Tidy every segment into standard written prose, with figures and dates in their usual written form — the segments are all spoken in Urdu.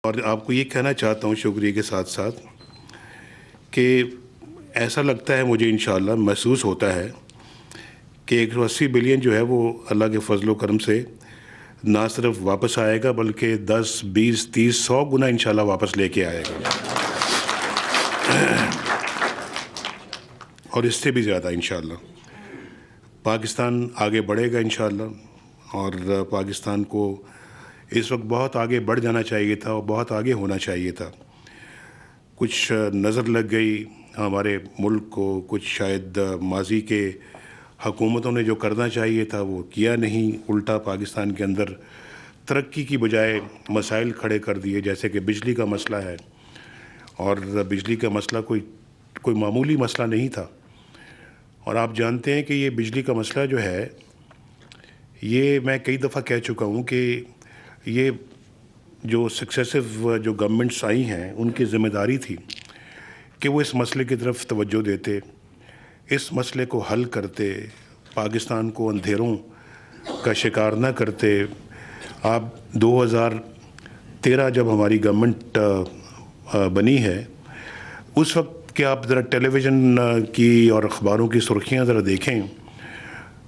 اور آپ کو یہ کہنا چاہتا ہوں شکریہ کے ساتھ ساتھ کہ ایسا لگتا ہے مجھے انشاءاللہ محسوس ہوتا ہے کہ 180 بلین جو ہے وہ اللہ کے فضل و کرم سے نہ صرف واپس آئے گا بلکہ 10 20 30 100 گنا انشاءاللہ واپس لے کے آئے گا، اور اس سے بھی زیادہ انشاءاللہ پاکستان آگے بڑھے گا انشاءاللہ. اور پاکستان کو اس وقت بہت آگے بڑھ جانا چاہیے تھا اور بہت آگے ہونا چاہیے تھا. کچھ نظر لگ گئی ہمارے ملک کو، کچھ شاید ماضی کے حکومتوں نے جو کرنا چاہیے تھا وہ کیا نہیں، الٹا پاکستان کے اندر ترقی کی بجائے مسائل کھڑے کر دیے، جیسے کہ بجلی کا مسئلہ ہے. اور بجلی کا مسئلہ کوئی معمولی مسئلہ نہیں تھا. اور آپ جانتے ہیں کہ یہ بجلی کا مسئلہ جو ہے، یہ میں کئی دفعہ کہہ چکا ہوں کہ یہ جو سکسیسو جو گورنمنٹس آئی ہیں ان کی ذمہ داری تھی کہ وہ اس مسئلے کی طرف توجہ دیتے، اس مسئلے کو حل کرتے، پاکستان کو اندھیروں کا شکار نہ کرتے. آپ 2013 جب ہماری گورنمنٹ بنی ہے، اس وقت کہ آپ ذرا ٹیلی ویژن کی اور اخباروں کی سرخیاں ذرا دیکھیں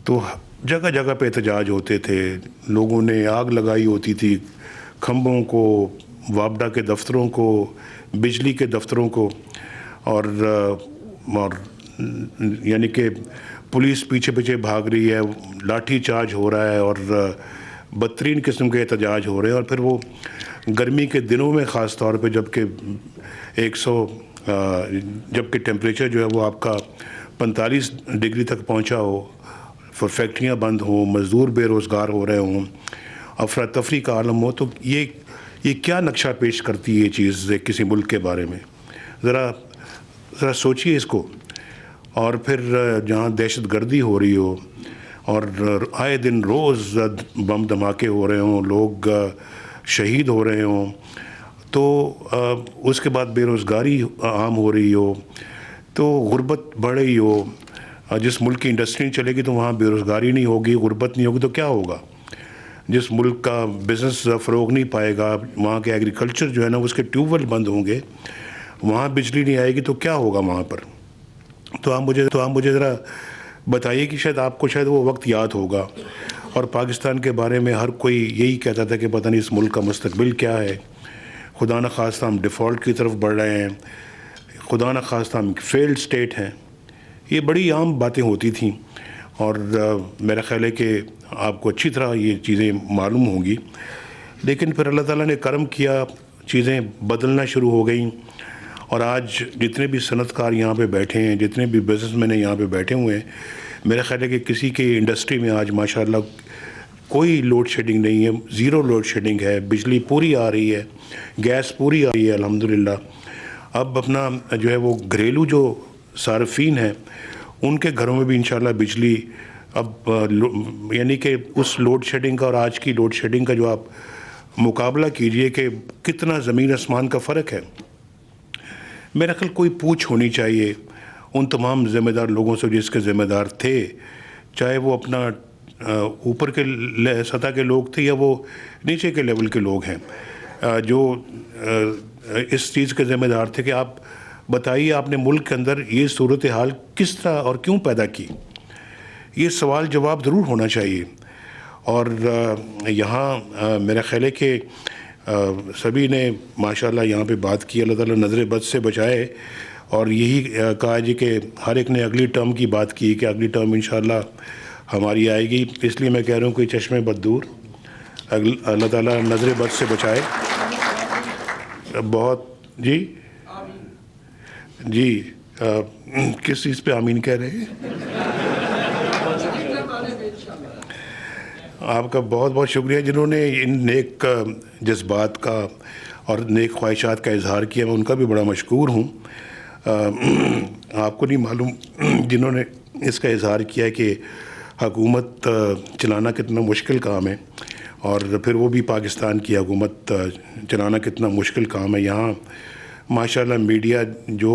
تو جگہ جگہ پہ احتجاج ہوتے تھے. لوگوں نے آگ لگائی ہوتی تھی کھمبوں کو، وابڈا کے دفتروں کو، بجلی کے دفتروں کو، اور یعنی کہ پولیس پیچھے پیچھے بھاگ رہی ہے، لاٹھی چارج ہو رہا ہے اور بدترین قسم کے احتجاج ہو رہے ہیں. اور پھر وہ گرمی کے دنوں میں خاص طور پہ جبکہ ٹیمپریچر جو ہے وہ آپ کا 45 ڈگری تک پہنچا ہو، فیکٹریاں بند ہوں، مزدور بے روزگار ہو رہے ہوں، افراتفری کا عالم ہو، تو یہ کیا نقشہ پیش کرتی ہے یہ چیز کسی ملک کے بارے میں؟ ذرا سوچیے اس کو. اور پھر جہاں دہشت گردی ہو رہی ہو اور آئے دن روز بم دھماکے ہو رہے ہوں، لوگ شہید ہو رہے ہوں، تو اس کے بعد بے روزگاری عام ہو رہی ہو، تو غربت بڑھ رہی ہو. جس ملک کی انڈسٹری چلے گی تو وہاں بے روزگاری نہیں ہوگی، غربت نہیں ہوگی، تو کیا ہوگا؟ جس ملک کا بزنس فروغ نہیں پائے گا، وہاں کے ایگریکلچر جو ہے نا اس کے ٹیوب ویل بند ہوں گے، وہاں بجلی نہیں آئے گی، تو کیا ہوگا وہاں پر؟ تو آپ مجھے ذرا بتائیے کہ شاید آپ کو شاید وہ وقت یاد ہوگا. اور پاکستان کے بارے میں ہر کوئی یہی کہتا تھا کہ پتہ نہیں اس ملک کا مستقبل کیا ہے، خدا نخواستہ ہم ڈیفالٹ کی طرف بڑھ رہے ہیں، خدا نخواستہ ہم فیلڈ اسٹیٹ ہیں. یہ بڑی عام باتیں ہوتی تھیں، اور میرا خیال ہے کہ آپ کو اچھی طرح یہ چیزیں معلوم ہوں گی. لیکن پھر اللہ تعالیٰ نے کرم کیا، چیزیں بدلنا شروع ہو گئیں، اور آج جتنے بھی صنعت کار یہاں پہ بیٹھے ہیں، جتنے بھی بزنس مین یہاں پہ بیٹھے ہوئے ہیں، میرا خیال ہے کہ کسی کی انڈسٹری میں آج ماشاءاللہ کوئی لوڈ شیڈنگ نہیں ہے، زیرو لوڈ شیڈنگ ہے، بجلی پوری آ رہی ہے، گیس پوری آ رہی ہے الحمدللہ. اب اپنا جو ہے وہ گھریلو جو صارفین ہیں ان کے گھروں میں بھی انشاءاللہ بجلی اب یعنی کہ اس لوڈ شیڈنگ کا اور آج کی لوڈ شیڈنگ کا جو آپ مقابلہ کیجئے کہ کتنا زمین آسمان کا فرق ہے. میرا خیال کوئی پوچھ ہونی چاہیے ان تمام ذمہ دار لوگوں سے جس کے ذمہ دار تھے، چاہے وہ اپنا اوپر کے سطح کے لوگ تھے یا وہ نیچے کے لیول کے لوگ ہیں، جو اس چیز کے ذمہ دار تھے کہ آپ بتائیے آپ نے ملک کے اندر یہ صورتحال کس طرح اور کیوں پیدا کی. یہ سوال جواب ضرور ہونا چاہیے. اور یہاں میرا خیال ہے کہ سبھی نے ماشاءاللہ یہاں پہ بات کی، اللہ تعالیٰ نظر بد سے بچائے. اور یہی کہا جی کہ ہر ایک نے اگلی ٹرم کی بات کی کہ اگلی ٹرم انشاءاللہ ہماری آئے گی. اس لیے میں کہہ رہا ہوں کہ چشمے بد دور، اللہ تعالیٰ نظر بد سے بچائے. بہت جی کس چیز پہ آمین کہہ رہے ہیں؟ آپ کا بہت بہت شکریہ جنہوں نے ان نیک جذبات کا اور نیک خواہشات کا اظہار کیا، میں ان کا بھی بڑا مشکور ہوں. آپ کو نہیں معلوم جنہوں نے اس کا اظہار کیا کہ حکومت چلانا کتنا مشکل کام ہے، اور پھر وہ بھی پاکستان کی حکومت چلانا کتنا مشکل کام ہے. یہاں ماشاءاللہ میڈیا جو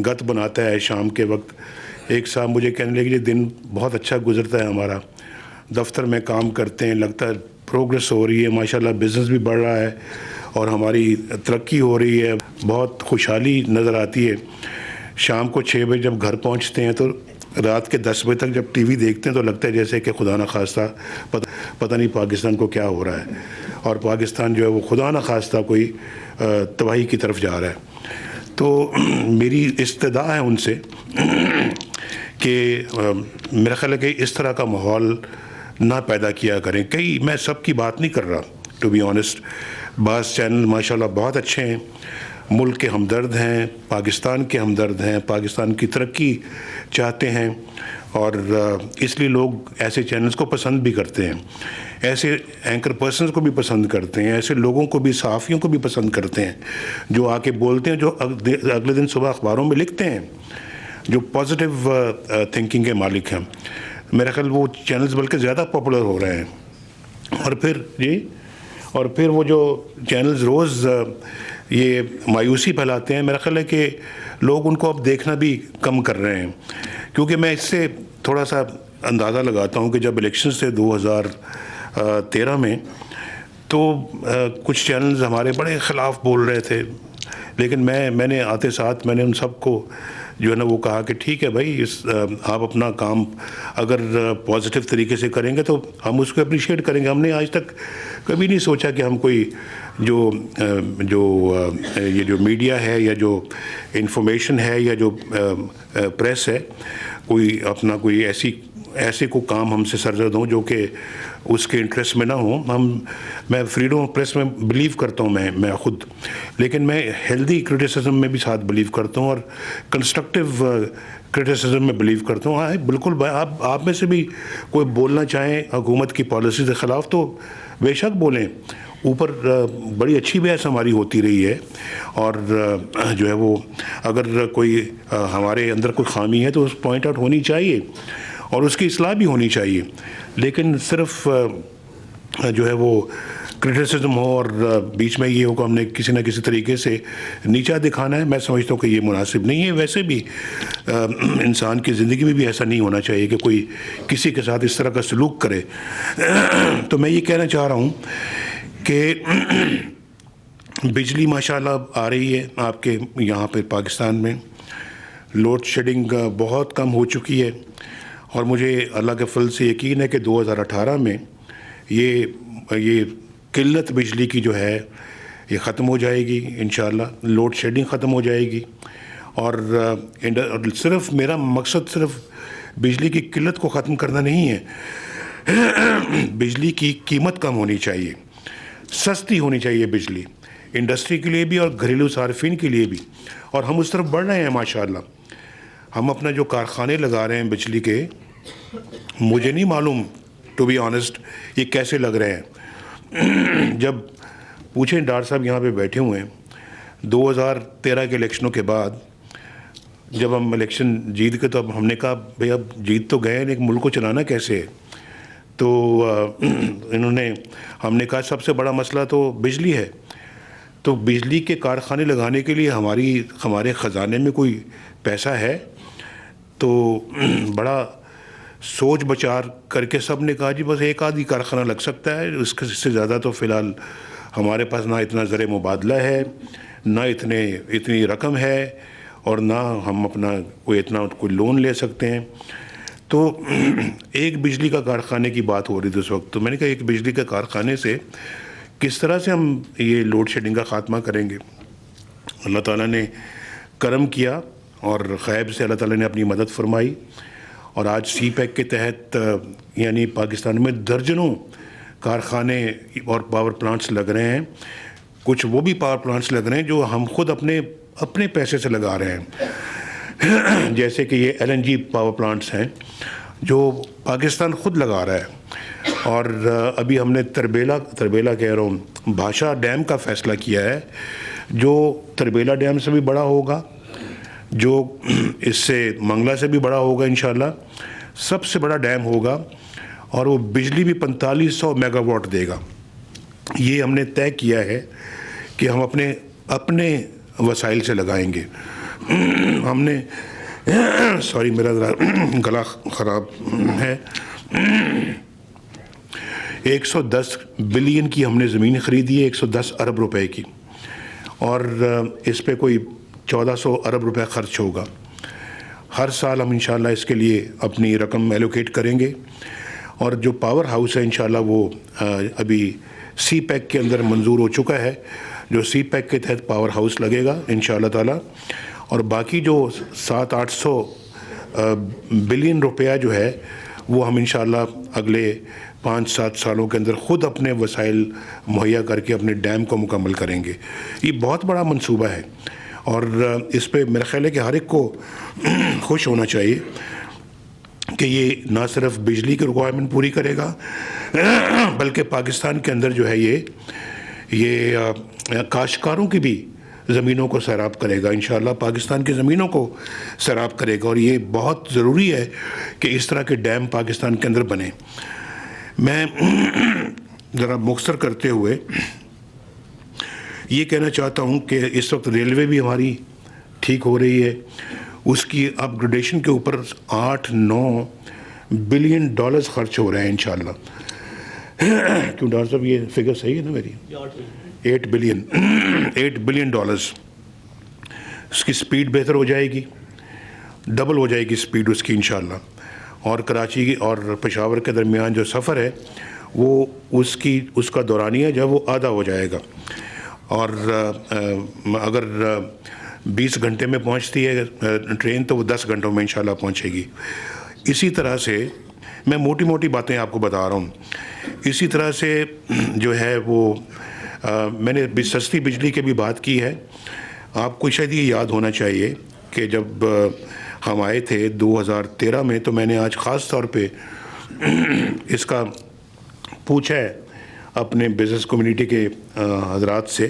گت بناتا ہے شام کے وقت، ایک صاحب مجھے کہنے لگے کہ دن بہت اچھا گزرتا ہے ہمارا، دفتر میں کام کرتے ہیں، لگتا ہے پروگریس ہو رہی ہے، ماشاءاللہ بزنس بھی بڑھ رہا ہے، اور ہماری ترقی ہو رہی ہے, بہت خوشحالی نظر آتی ہے. شام کو 6 بجے جب گھر پہنچتے ہیں تو رات کے 10 بجے تک جب ٹی وی دیکھتے ہیں تو لگتا ہے جیسے کہ خدا نخواستہ پتہ نہیں پاکستان کو کیا ہو رہا ہے, اور پاکستان جو ہے وہ خدا نخواستہ کوئی تباہی کی طرف جا رہا ہے. تو میری استدعا ہے ان سے کہ میرا خیال ہے کہ اس طرح کا ماحول نہ پیدا کیا کریں. میں سب کی بات نہیں کر رہا, ٹو بی آنیسٹ. بعض چینل ماشاءاللہ بہت اچھے ہیں, ملک کے ہمدرد ہیں, پاکستان کے ہمدرد ہیں, پاکستان کی ترقی چاہتے ہیں, اور اس لیے لوگ ایسے چینلز کو پسند بھی کرتے ہیں, ایسے اینکر پرسنز کو بھی پسند کرتے ہیں, ایسے لوگوں کو بھی, صحافیوں کو بھی پسند کرتے ہیں جو آ کے بولتے ہیں, جو اگلے دن صبح اخباروں میں لکھتے ہیں, جو پازیٹیو تھنکنگ کے مالک ہیں. میرا خیال وہ چینلز بلکہ زیادہ پاپولر ہو رہے ہیں. اور پھر وہ جو چینلز روز یہ مایوسی پھیلاتے ہیں, میرا خیال ہے کہ لوگ ان کو اب دیکھنا بھی کم کر رہے ہیں. کیونکہ میں اس سے تھوڑا سا اندازہ لگاتا ہوں کہ جب الیکشنز تھے 2013 میں, تو کچھ چینلز ہمارے بڑے خلاف بول رہے تھے, لیکن میں نے آتے ساتھ میں نے ان سب کو جو ہے نا وہ کہا کہ ٹھیک ہے بھائی, آپ اپنا کام اگر پازیٹیو طریقے سے کریں گے تو ہم اس کو اپریشیٹ کریں گے. ہم نے آج تک کبھی نہیں سوچا کہ ہم کوئی یہ جو میڈیا ہے یا جو انفارمیشن ہے یا جو پریس ہے, کوئی اپنا کوئی ایسے کو کام ہم سے سرزد ہوں جو کہ اس کے انٹرسٹ میں نہ ہوں. میں فریڈم آف پریس میں بلیو کرتا ہوں میں خود, لیکن میں ہیلدی کرٹیسزم میں بھی ساتھ بلیو کرتا ہوں, اور کنسٹرکٹیو کرٹیسزم میں بلیو کرتا ہوں. ہاں بالکل, آپ میں سے بھی کوئی بولنا چاہیں حکومت کی پالیسی کے خلاف تو بے شک بولیں. اوپر بڑی اچھی بحث ہماری ہوتی رہی ہے, اور جو ہے وہ اگر کوئی ہمارے اندر کوئی خامی ہے تو اس پوائنٹ آؤٹ ہونی چاہیے اور اس کی اصلاح بھی ہونی چاہیے. لیکن صرف جو ہے وہ کرٹیسزم ہو اور بیچ میں یہ ہو کہ ہم نے کسی نہ کسی طریقے سے نیچا دکھانا ہے, میں سمجھتا ہوں کہ یہ مناسب نہیں ہے. ویسے بھی انسان کی زندگی میں بھی ایسا نہیں ہونا چاہیے کہ کوئی کسی کے ساتھ اس طرح کا سلوک کرے. تو میں یہ کہنا چاہ رہا ہوں کہ بجلی ماشاءاللہ آ رہی ہے آپ کے یہاں پہ پاکستان میں. لوڈ شیڈنگ بہت کم ہو چکی ہے, اور مجھے اللہ کے فضل سے یقین ہے کہ 2018 میں یہ قلت بجلی کی جو ہے یہ ختم ہو جائے گی انشاءاللہ. لوڈ شیڈنگ ختم ہو جائے گی, اور صرف میرا مقصد صرف بجلی کی قلت کو ختم کرنا نہیں ہے, بجلی کی قیمت کم ہونی چاہیے, سستی ہونی چاہیے بجلی, انڈسٹری کے لیے بھی اور گھریلو صارفین کے لیے بھی. اور ہم اس طرف بڑھ رہے ہیں ماشاءاللہ. ہم اپنا جو کارخانے لگا رہے ہیں بجلی کے, مجھے نہیں معلوم ٹو بی آنیسٹ یہ کیسے لگ رہے ہیں. جب پوچھیں ڈاکٹر صاحب یہاں پہ بیٹھے ہوئے ہیں, 2013 کے الیکشنوں کے بعد جب ہم الیکشن جیت کے, تو اب ہم نے کہا بھئی اب جیت تو گئے لیکن ملک کو چلانا کیسے ہے. تو ہم نے کہا سب سے بڑا مسئلہ تو بجلی ہے. تو بجلی کے کارخانے لگانے کے لیے ہمارے خزانے میں کوئی پیسہ ہے؟ تو بڑا سوچ بچار کر کے سب نے کہا جی بس ایک آدھی کارخانہ لگ سکتا ہے, اس سے زیادہ تو فی الحال ہمارے پاس نہ اتنا زر مبادلہ ہے, نہ اتنی رقم ہے, اور نہ ہم اپنا کوئی لون لے سکتے ہیں. تو ایک بجلی کا کارخانے کی بات ہو رہی تھی اس وقت. تو میں نے کہا ایک بجلی کے کارخانے سے کس طرح سے ہم یہ لوڈ شیڈنگ کا خاتمہ کریں گے. اللہ تعالیٰ نے کرم کیا اور غیب سے اللہ تعالیٰ نے اپنی مدد فرمائی, اور آج سی پیک کے تحت یعنی پاکستان میں درجنوں کارخانے اور پاور پلانٹس لگ رہے ہیں. کچھ وہ بھی پاور پلانٹس لگ رہے ہیں جو ہم خود اپنے پیسے سے لگا رہے ہیں, جیسے کہ یہ LNG پاور پلانٹس ہیں جو پاکستان خود لگا رہا ہے. اور ابھی ہم نے تربیلا کہہ رہا ہوں, بھاشا ڈیم کا فیصلہ کیا ہے, جو تربیلا ڈیم سے بھی بڑا ہوگا, جو اس سے منگلہ سے بھی بڑا ہوگا انشاءاللہ, سب سے بڑا ڈیم ہوگا, اور وہ بجلی بھی 4500 میگا واٹ دے گا. یہ ہم نے طے کیا ہے کہ ہم اپنے وسائل سے لگائیں گے. ہم نے میرا ذرا گلا خراب ہے. 110 بلین کی ہم نے زمین خریدی ہے، 110 ارب روپے کی، اور اس پہ کوئی 1400 ارب روپے خرچ ہوگا۔ ہر سال ہم انشاءاللہ اس کے لیے اپنی رقم ایلوکیٹ کریں گے، اور جو پاور ہاؤس ہے انشاءاللہ وہ ابھی سی پیک کے اندر منظور ہو چکا ہے، جو سی پیک کے تحت پاور ہاؤس لگے گا انشاءاللہ تعالیٰ، اور باقی جو 700-800 بلین روپیہ جو ہے وہ ہم انشاءاللہ اگلے 5-7 سالوں کے اندر خود اپنے وسائل مہیا کر کے اپنے ڈیم کو مکمل کریں گے۔ یہ بہت بڑا منصوبہ ہے، اور اس پہ میرا خیال ہے کہ ہر ایک کو خوش ہونا چاہیے کہ یہ نہ صرف بجلی کی ریکوائرمنٹ پوری کرے گا بلکہ پاکستان کے اندر جو ہے یہ کاشتکاروں کی بھی زمینوں کو سیراب کرے گا، انشاءاللہ پاکستان کی زمینوں کو سیراب کرے گا، اور یہ بہت ضروری ہے کہ اس طرح کے ڈیم پاکستان کے اندر بنے۔ میں ذرا مختصر کرتے ہوئے یہ کہنا چاہتا ہوں کہ اس وقت ریلوے بھی ہماری ٹھیک ہو رہی ہے، اس کی اپ گریڈیشن کے اوپر 8-9 بلین ڈالرز خرچ ہو رہے ہیں انشاءاللہ۔ کیوں ڈاکٹر صاحب یہ فگر صحیح ہے نا میری؟ 8 بلین ڈالرز۔ اس کی سپیڈ بہتر ہو جائے گی، ڈبل ہو جائے گی سپیڈ اس کی انشاءاللہ، اور کراچی اور پشاور کے درمیان جو سفر ہے وہ اس کا دورانیہ جو ہے وہ آدھا ہو جائے گا، اور اگر 20 گھنٹے میں پہنچتی ہے ٹرین تو وہ 10 گھنٹوں میں انشاءاللہ پہنچے گی۔ اسی طرح سے میں موٹی موٹی باتیں آپ کو بتا رہا ہوں، اسی طرح سے جو ہے وہ میں نے سستی بجلی کی بھی بات کی ہے۔ آپ کو شاید یہ یاد ہونا چاہیے کہ جب ہم آئے تھے 2013 میں، تو میں نے آج خاص طور پہ اس کا پوچھا ہے اپنے بزنس کمیونٹی کے حضرات سے۔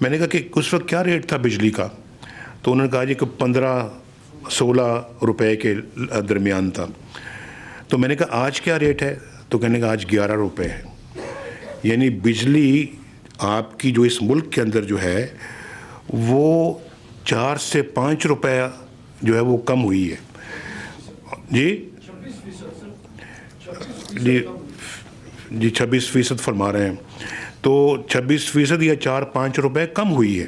میں نے کہا کہ اس وقت کیا ریٹ تھا بجلی کا، تو انہوں نے کہا جی کہ 15-16 روپے کے درمیان تھا۔ تو میں نے کہا آج کیا ریٹ ہے، تو کہنے کا آج 11 روپے ہے۔ یعنی بجلی آپ کی جو اس ملک کے اندر جو ہے وہ 4 سے 5 روپے جو ہے وہ کم ہوئی ہے۔ جی 26% فرما رہے ہیں، تو 26% یا 4-5 روپے کم ہوئی ہے،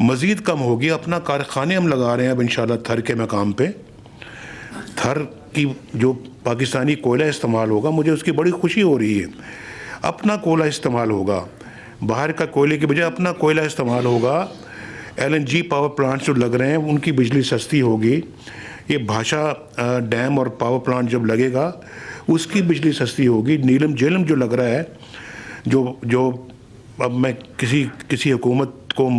مزید کم ہوگی۔ اپنا کارخانے ہم لگا رہے ہیں اب انشاءاللہ تھر کے مقام پہ، تھر کی جو پاکستانی کوئلہ استعمال ہوگا، مجھے اس کی بڑی خوشی ہو رہی ہے۔ اپنا کوئلہ استعمال ہوگا، باہر کا کوئلے کی بجائے اپنا کوئلہ استعمال ہوگا۔ LNG پاور پلانٹس جو لگ رہے ہیں ان کی بجلی سستی ہوگی۔ یہ بھاشا ڈیم اور پاور پلانٹ جب لگے گا اس کی بجلی سستی ہوگی۔ نیلم جیلم جو لگ رہا ہے، جو اب میں کسی حکومت کو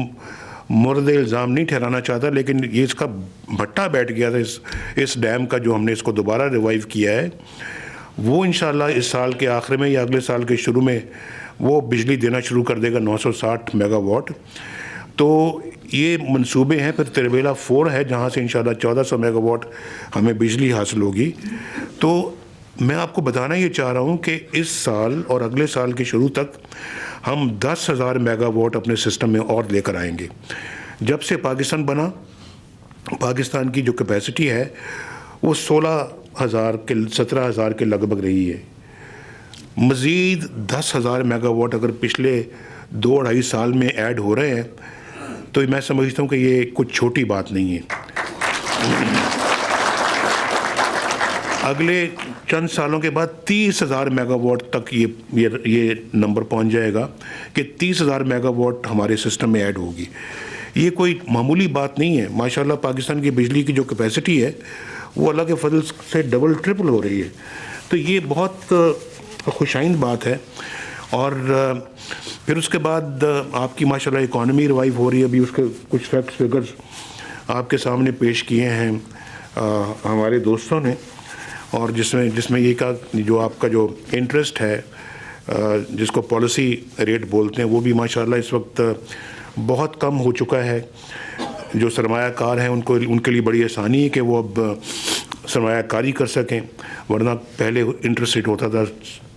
مورد الزام نہیں ٹھہرانا چاہتا، لیکن یہ اس کا بھٹا بیٹھ گیا تھا اس ڈیم کا، جو ہم نے اس کو دوبارہ ریوائیو کیا ہے، وہ انشاءاللہ اس سال کے آخر میں یا اگلے سال کے شروع میں وہ بجلی دینا شروع کر دے گا 960 میگا واٹ۔ تو یہ منصوبے ہیں۔ پھر تربیلا 4 ہے جہاں سے انشاءاللہ 1400 میگا واٹ ہمیں بجلی حاصل ہوگی۔ تو میں آپ کو بتانا یہ چاہ رہا ہوں کہ اس سال اور اگلے سال کے شروع تک ہم 10,000 میگا واٹ اپنے سسٹم میں اور لے کر آئیں گے۔ جب سے پاکستان بنا، پاکستان کی جو کیپیسٹی ہے وہ 17,000 کے لگ بھگ رہی ہے۔ مزید 10,000 میگا واٹ اگر پچھلے 2-2.5 سال میں ایڈ ہو رہے ہیں تو میں سمجھتا ہوں کہ یہ کچھ چھوٹی بات نہیں ہے۔ اگلے چند سالوں کے بعد 30,000 میگا واٹ تک یہ نمبر پہنچ جائے گا کہ 30,000 میگا واٹ ہمارے سسٹم میں ایڈ ہوگی۔ یہ کوئی معمولی بات نہیں ہے۔ ماشاءاللہ پاکستان کی بجلی کی جو کیپیسٹی ہے وہ اللہ کے فضل سے ڈبل ٹرپل ہو رہی ہے، تو یہ بہت خوشائند بات ہے۔ اور پھر اس کے بعد آپ کی ماشاءاللہ اکانومی ریوائیو ہو رہی ہے۔ ابھی اس کے کچھ فیکٹس فگرز آپ کے سامنے پیش کیے ہیں ہمارے دوستوں نے، اور جس میں یہ کہا جو آپ کا جو انٹرسٹ ہے جس کو پالیسی ریٹ بولتے ہیں وہ بھی ماشاءاللہ اس وقت بہت کم ہو چکا ہے۔ جو سرمایہ کار ہیں ان کے لیے بڑی آسانی ہے کہ وہ اب سرمایہ کاری کر سکیں، ورنہ پہلے انٹرسٹ ریٹ ہوتا تھا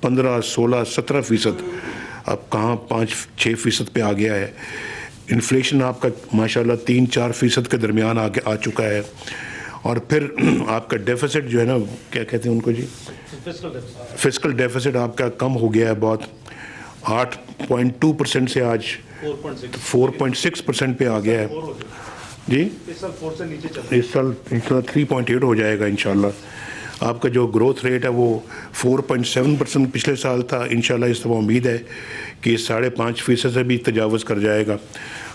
15, 16, 17%، اب کہاں 5-6% پہ آ گیا ہے۔ انفلیشن آپ کا ماشاءاللہ 3-4% کے درمیان آ چکا ہے، اور پھر آپ کا ڈیفیسٹ جو ہے نا، کیا کہتے ہیں ان کو جی، فسکل ڈیفیسٹ آپ کا کم ہو گیا ہے بہت، 8.2% سے آج 4.6% پہ آ گیا ہے جی. اس سال 3.8 ہو جائے گا انشاءاللہ. آپ کا جو گروتھ ریٹ ہے وہ 4.7% پچھلے سال تھا. انشاءاللہ اس دفعہ امید ہے کہ 5.5% سے بھی تجاوز کر جائے گا.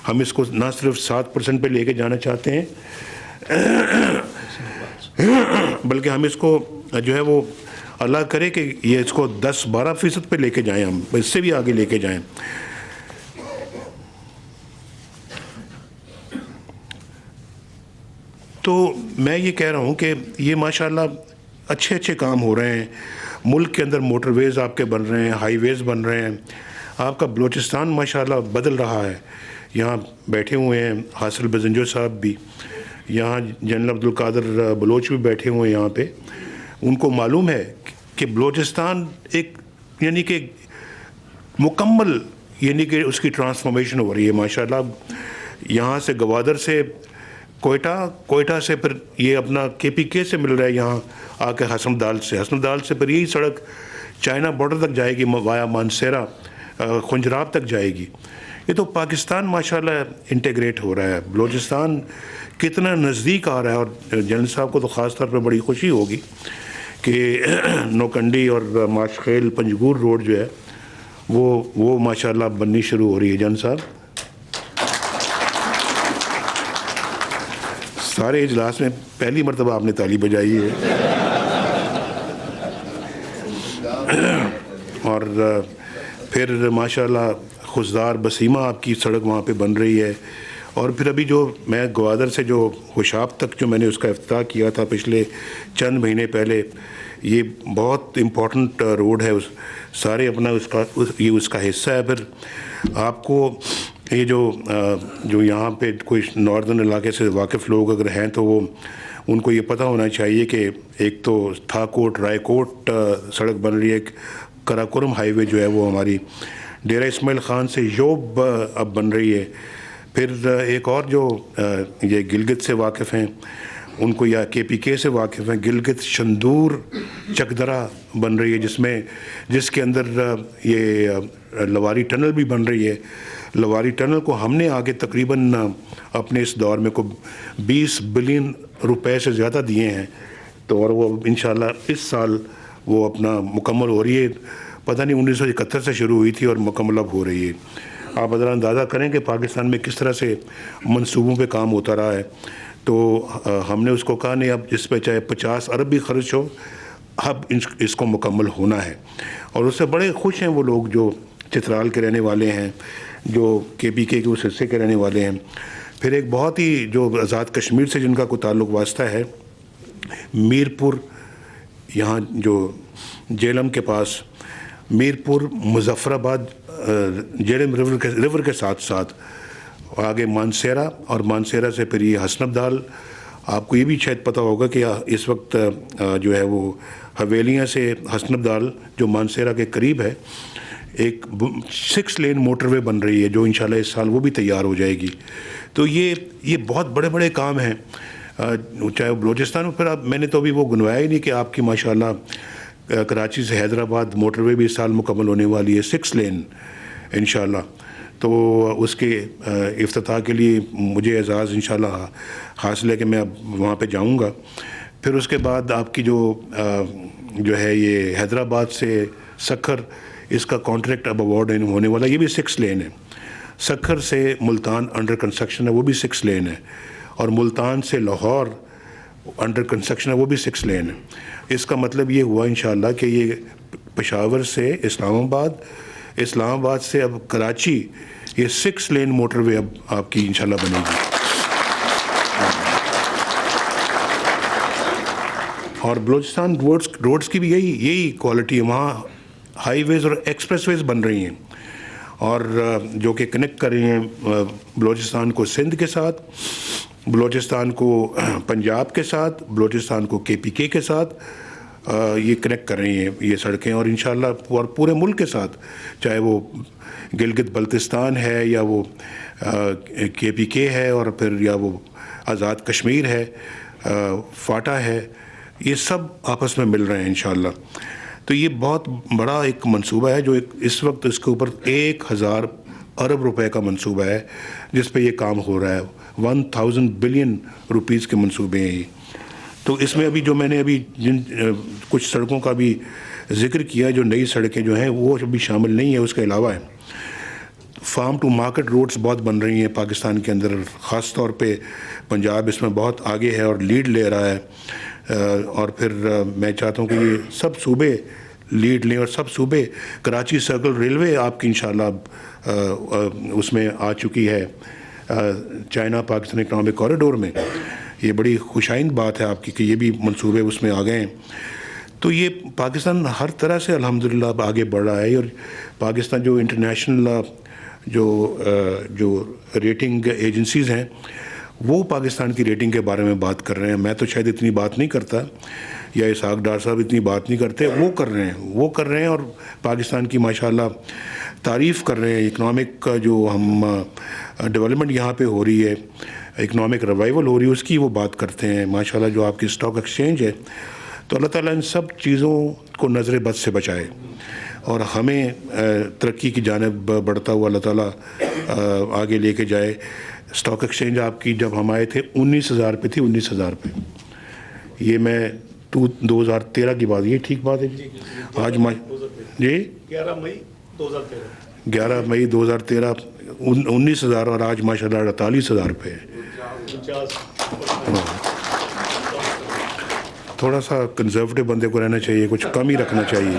ہم اس کو نہ صرف 7% پہ لے کے جانا چاہتے ہیں بلکہ ہم اس کو جو ہے وہ اللہ کرے کہ یہ اس کو 10-12% پہ لے کے جائیں، ہم اس سے بھی آگے لے کے جائیں. تو میں یہ کہہ رہا ہوں کہ یہ ماشاءاللہ اچھے کام ہو رہے ہیں. ملک کے اندر موٹر ویز آپ کے بن رہے ہیں، ہائی ویز بن رہے ہیں. آپ کا بلوچستان ماشاءاللہ بدل رہا ہے. یہاں بیٹھے ہوئے ہیں حاصل بزنجو صاحب بھی، یہاں جنرل عبدالقادر بلوچ بھی بیٹھے ہوئے ہیں یہاں پہ. ان کو معلوم ہے کہ بلوچستان ایک یعنی کہ مکمل یعنی کہ اس کی ٹرانسفارمیشن ہو رہی ہے ماشاءاللہ. یہاں سے گوادر سے کوئٹہ سے پھر یہ اپنا KPK سے مل رہا ہے یہاں آ کے حسن دال سے پھر یہی سڑک چائنا بارڈر تک جائے گی وایا مانسیرا خنجراب تک جائے گی. یہ تو پاکستان ماشاءاللہ انٹیگریٹ ہو رہا ہے. بلوچستان کتنا نزدیک آ رہا ہے. اور جنرل صاحب کو تو خاص طور پہ بڑی خوشی ہوگی کہ نوکنڈی اور ماشخیل پنجگور روڈ جو ہے وہ ماشاءاللہ بننی شروع ہو رہی ہے. جنرل صاحب سارے اجلاس میں پہلی مرتبہ آپ نے تالی بجائی ہے. اور پھر ماشاءاللہ خضدار بسیمہ آپ کی سڑک وہاں پہ بن رہی ہے. اور پھر ابھی جو میں گوادر سے جو خوشاب تک جو میں نے اس کا افتتاح کیا تھا پچھلے چند مہینے پہلے، یہ بہت امپورٹنٹ روڈ ہے. سارے اپنا یہ اس کا حصہ ہے. پھر آپ کو یہ جو یہاں پہ کوئی ناردرن علاقے سے واقف لوگ اگر ہیں تو وہ ان کو یہ پتہ ہونا چاہیے کہ ایک تو تھا کوٹ رائے کوٹ سڑک بن رہی ہے. کراکورم ہائی وے جو ہے وہ ہماری ڈیرہ اسماعیل خان سے یوب اب بن رہی ہے. پھر ایک اور جو یہ گلگت سے واقف ہیں ان کو یا KPK سے واقف ہیں، گلگت شندور چکدرا بن رہی ہے جس کے اندر یہ لواری ٹنل بھی بن رہی ہے. لواری ٹنل کو ہم نے آگے تقریباً اپنے اس دور میں کو 20 بلین روپے سے زیادہ دیے ہیں. تو اور وہ انشاءاللہ اس سال وہ اپنا مکمل ہو رہی ہے. پتہ نہیں 1971 سے شروع ہوئی تھی اور مکمل اب ہو رہی ہے. آپ ذرا اندازہ کریں کہ پاکستان میں کس طرح سے منصوبوں پہ کام ہوتا رہا ہے. تو ہم نے اس کو کہا نہیں، اب اس پہ چاہے 50 ارب بھی خرچ ہو، اب اس کو مکمل ہونا ہے. اور اس سے بڑے خوش ہیں وہ لوگ جو چترال کے رہنے والے ہیں، جو KPK کے اس حصے کے رہنے والے ہیں. پھر ایک بہت ہی جو آزاد کشمیر سے جن کا کوئی تعلق واسطہ ہے، میرپور، یہاں جو جیلم کے پاس میرپور، مظفر آباد جیلم ریور کے ساتھ آگے مانسیرا، اور مانسیرا سے پھر یہ حسن دال. آپ کو یہ بھی شاید پتہ ہوگا کہ اس وقت جو ہے وہ حویلیاں سے حسن دال جو مانسیرا کے قریب ہے ایک 6 لین موٹر وے بن رہی ہے جو انشاءاللہ اس سال وہ بھی تیار ہو جائے گی. تو یہ بہت بڑے کام ہیں. چاہے بلوچستان میں، پھر اب میں نے تو ابھی وہ گنوایا ہی نہیں کہ آپ کی ماشاءاللہ کراچی سے حیدرآباد موٹر وے بھی اس سال مکمل ہونے والی ہے 6 لین انشاءاللہ. تو اس کے افتتاح کے لیے مجھے اعزاز انشاءاللہ حاصل ہے کہ میں اب وہاں پہ جاؤں گا. پھر اس کے بعد آپ کی جو ہے یہ حیدرآباد سے سکھر، اس کا کانٹریکٹ اب اوارڈ ہونے والا، یہ بھی 6 لین ہے. سکھر سے ملتان انڈر کنسٹرکشن ہے، وہ بھی 6 لین ہے. اور ملتان سے لاہور انڈر کنسٹرکشن ہے، وہ بھی 6 لین ہے. اس کا مطلب یہ ہوا انشاءاللہ کہ یہ پشاور سے اسلام آباد سے اب کراچی، یہ 6 لین موٹر وے اب آپ کی انشاءاللہ بنے گی. اور بلوچستان روڈز کی بھی یہی کوالٹی ہے. وہاں ہائی ویز اور ایکسپریس ویز بن رہی ہیں اور جو کہ کنیکٹ کر رہی ہیں بلوچستان کو سندھ کے ساتھ، بلوچستان کو پنجاب کے ساتھ، بلوچستان کو KPK کے ساتھ. یہ کنیکٹ کر رہی ہیں یہ سڑکیں. اور انشاءاللہ اور پورے ملک کے ساتھ، چاہے وہ گلگت بلتستان ہے یا وہ KPK ہے اور پھر یا وہ آزاد کشمیر ہے. فاٹا ہے، یہ سب آپس میں مل رہے ہیں انشاءاللہ. تو یہ بہت بڑا ایک منصوبہ ہے جو اس وقت اس کے اوپر 1000 ارب روپے کا منصوبہ ہے جس پہ یہ کام ہو رہا ہے. 1000 بلین روپیز کے منصوبے ہیں یہ. تو اس میں ابھی جو میں نے ابھی جن کچھ سڑکوں کا بھی ذکر کیا، جو نئی سڑکیں جو ہیں وہ ابھی شامل نہیں ہیں. اس کے علاوہ ہے فارم ٹو مارکیٹ روڈز بہت بن رہی ہیں پاکستان کے اندر، خاص طور پہ پنجاب اس میں بہت آگے ہے اور لیڈ لے رہا ہے. اور پھر میں چاہتا ہوں کہ یہ سب صوبے لیڈ لیں اور سب صوبے. کراچی سرکل ریلوے آپ کی انشاءاللہ اس میں آ چکی ہے چائنا پاکستان اکنامک کوریڈور میں. یہ بڑی خوشائند بات ہے آپ کی کہ یہ بھی منصوبے اس میں آ گئے ہیں. تو یہ پاکستان ہر طرح سے الحمدللہ اب آگے بڑھ رہا ہے. اور پاکستان جو انٹرنیشنل جو ریٹنگ ایجنسیز ہیں وہ پاکستان کی ریٹنگ کے بارے میں بات کر رہے ہیں. میں تو شاید اتنی بات نہیں کرتا، یا اسحاق ڈار صاحب اتنی بات نہیں کرتے، وہ کر رہے ہیں اور پاکستان کی ماشاءاللہ تعریف کر رہے ہیں. اکنامک کا جو ہم ڈیولپمنٹ یہاں پہ ہو رہی ہے، اکنامک ریوائول ہو رہی ہے، اس کی وہ بات کرتے ہیں ماشاءاللہ. جو آپ کی اسٹاک ایکسچینج ہے، تو اللہ تعالیٰ ان سب چیزوں کو نظر بد سے بچائے اور ہمیں ترقی کی جانب بڑھتا ہوا اللہ تعالیٰ آگے لے کے جائے. اسٹاک ایکسچینج آپ کی جب ہم آئے تھے 19,000 پہ تھی، 19,000 پہ. یہ میں 2013 کی بات، یہ ٹھیک بات ہے جی؟ آج جی 11 مئی 2013 11 مئی 2013 19,000 اور آج ماشاءاللہ 48,000 پہ ہے. تھوڑا سا کنزرویٹو بندے کو رہنا چاہیے، کچھ کم ہی رکھنا چاہیے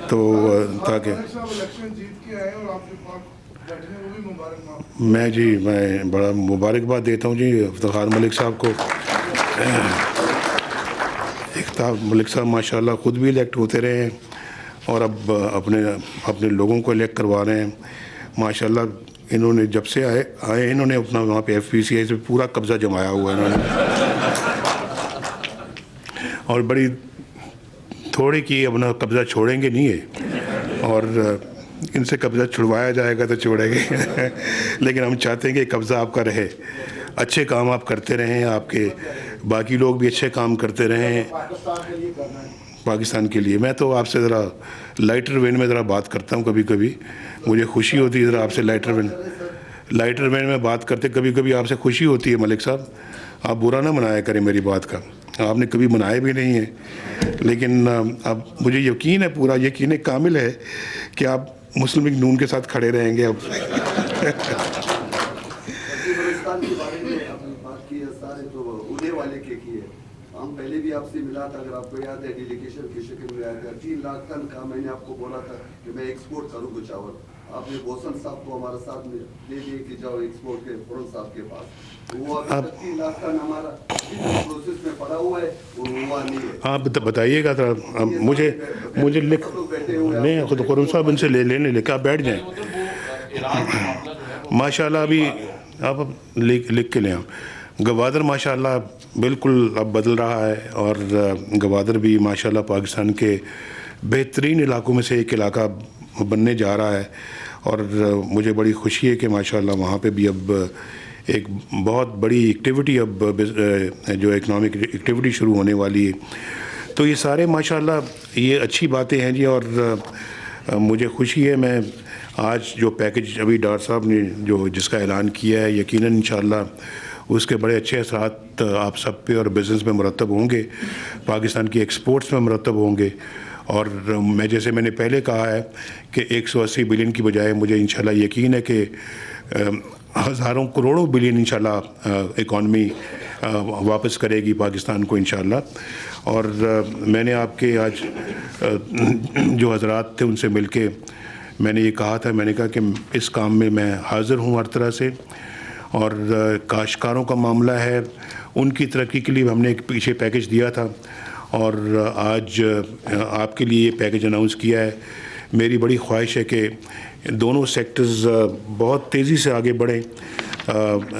تو تاکہ میں بڑا مبارکباد دیتا ہوں جی افتخار ملک صاحب کو. افتخار ملک صاحب ماشاءاللہ خود بھی الیکٹ ہوتے رہے ہیں اور اب اپنے لوگوں کو الیکٹ کروا رہے ہیں ماشاءاللہ. انہوں نے جب سے آئے انہوں نے اپنا وہاں پہ FPCI سے پورا قبضہ جمایا ہوا ہے انہوں نے، اور بڑی تھوڑی کی اپنا قبضہ چھوڑیں گے نہیں ہے، اور ان سے قبضہ چھڑوایا جائے گا تو چھوڑیں گے. لیکن ہم چاہتے ہیں کہ قبضہ آپ کا رہے، اچھے کام آپ کرتے رہیں، آپ کے باقی لوگ بھی اچھے کام کرتے رہیں پاکستان کے لیے. میں تو آپ سے ذرا لائٹر وین میں ذرا بات کرتا ہوں، کبھی کبھی مجھے خوشی ہوتی ہے ذرا آپ سے لائٹر وین میں بات کرتے. کبھی کبھی آپ سے خوشی ہوتی ہے ملک صاحب، آپ برا نہ منایا کریں میری بات کا، آپ نے کبھی منائے بھی نہیں ہیں. لیکن اب مجھے یقین ہے، پورا یقین کامل ہے کہ آپ مسلم لیگ نون کے ساتھ کھڑے رہیں گے. اب ہم پہلے بھی آپ سے ملا تھا، اگر آپ کو یاد ہے ڈیلیگیشن کی شکل میں آیا تھا. 3 لاکھ ٹن کا میں نے آپ کو بولا تھا کہ میں ایکسپورٹ کروں گا چاول. آپ نے بوسن صاحب کو ہمارے ساتھ میں لے لیے کہ جاؤ ایکسپورٹ کے فورن صاحب کے پاس. وہ ابھی تک 3 لاکھ ٹن ہمارا پروسیس میں پڑا ہوا ہے، وہ ہوا نہیں ہے. آپ بتائیے گا ذرا مجھے لکھ نہیں، خود قرم صاحب ان سے لے کے آپ بیٹھ جائیں ماشاءاللہ. ابھی آپ لکھ کے لیں. آپ گوادر ماشاءاللہ بالکل اب بدل رہا ہے، اور گوادر بھی ماشاءاللہ پاکستان کے بہترین علاقوں میں سے ایک علاقہ بننے جا رہا ہے. اور مجھے بڑی خوشی ہے کہ ماشاءاللہ وہاں پہ بھی اب ایک بہت بڑی ایکٹیویٹی، اب جو اکنامک ایکٹیویٹی شروع ہونے والی ہے. تو یہ سارے ماشاءاللہ یہ اچھی باتیں ہیں جی. اور مجھے خوشی ہے، میں آج جو پیکج ابھی ڈار صاحب نے جس کا اعلان کیا ہے، یقیناً انشاءاللہ اس کے بڑے اچھے اثرات آپ سب پہ اور بزنس میں مرتب ہوں گے، پاکستان کی ایکسپورٹس میں مرتب ہوں گے. اور جیسے میں نے پہلے کہا ہے کہ 180 بلین کی بجائے مجھے انشاءاللہ یقین ہے کہ ہزاروں کروڑوں بلین انشاءاللہ اکانومی واپس کرے گی پاکستان کو انشاءاللہ. اور میں نے آپ کے آج جو حضرات تھے ان سے مل کے میں نے یہ کہا تھا، میں نے کہا کہ اس کام میں حاضر ہوں ہر طرح سے. اور کاشتکاروں کا معاملہ ہے، ان کی ترقی کے لیے ہم نے ایک پیچھے پیکج دیا تھا، اور آج آپ کے لیے یہ پیکج اناؤنس کیا ہے. میری بڑی خواہش ہے کہ دونوں سیکٹرز بہت تیزی سے آگے بڑھیں،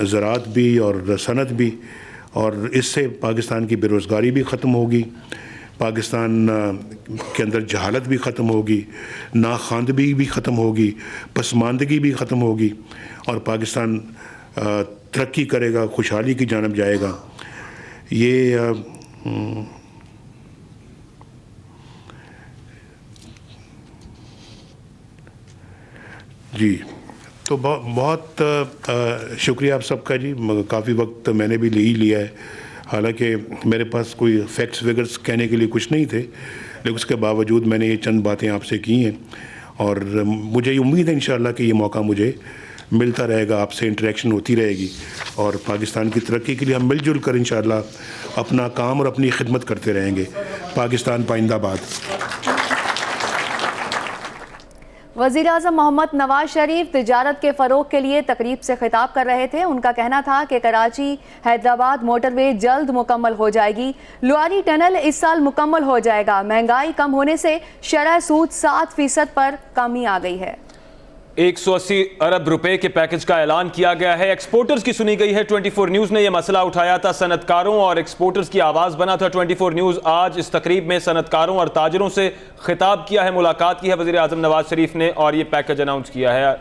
زراعت بھی اور صنعت بھی. اور اس سے پاکستان کی بے روزگاری بھی ختم ہوگی، پاکستان کے اندر جہالت بھی ختم ہوگی، ناخواندگی بھی ختم ہوگی، پسماندگی بھی ختم ہوگی، اور پاکستان ترقی کرے گا، خوشحالی کی جانب جائے گا. یہ جی تو بہت شکریہ آپ سب کا جی. کافی وقت میں نے بھی لے ہی لیا ہے, حالانکہ میرے پاس کوئی فیکٹس ویگرس کہنے کے لیے کچھ نہیں تھے, لیکن اس کے باوجود میں نے یہ چند باتیں آپ سے کی ہیں, اور مجھے یہ امید ہے انشاءاللہ کہ یہ موقع مجھے ملتا رہے گا, آپ سے انٹریکشن ہوتی رہے گی, اور پاکستان کی ترقی کے لیے ہم مل جل کر انشاءاللہ اپنا کام اور اپنی خدمت کرتے رہیں گے. پاکستان پائندہ باد. وزیر اعظم محمد نواز شریف تجارت کے فروغ کے لیے تقریب سے خطاب کر رہے تھے. ان کا کہنا تھا کہ کراچی حیدرآباد موٹر وے جلد مکمل ہو جائے گی. لواری ٹنل اس سال مکمل ہو جائے گا. مہنگائی کم ہونے سے شرح سود 7% پر کمی آ گئی ہے. 180 ارب روپے کے پیکج کا اعلان کیا گیا ہے. ایکسپورٹرز کی سنی گئی ہے. 24 نیوز نے یہ مسئلہ اٹھایا تھا. صنعتکاروں اور ایکسپورٹرز کی آواز بنا تھا 24 نیوز. آج اس تقریب میں صنعتکاروں اور تاجروں سے خطاب کیا ہے, ملاقات کی ہے وزیر اعظم نواز شریف نے, اور یہ پیکج اناؤنس کیا ہے.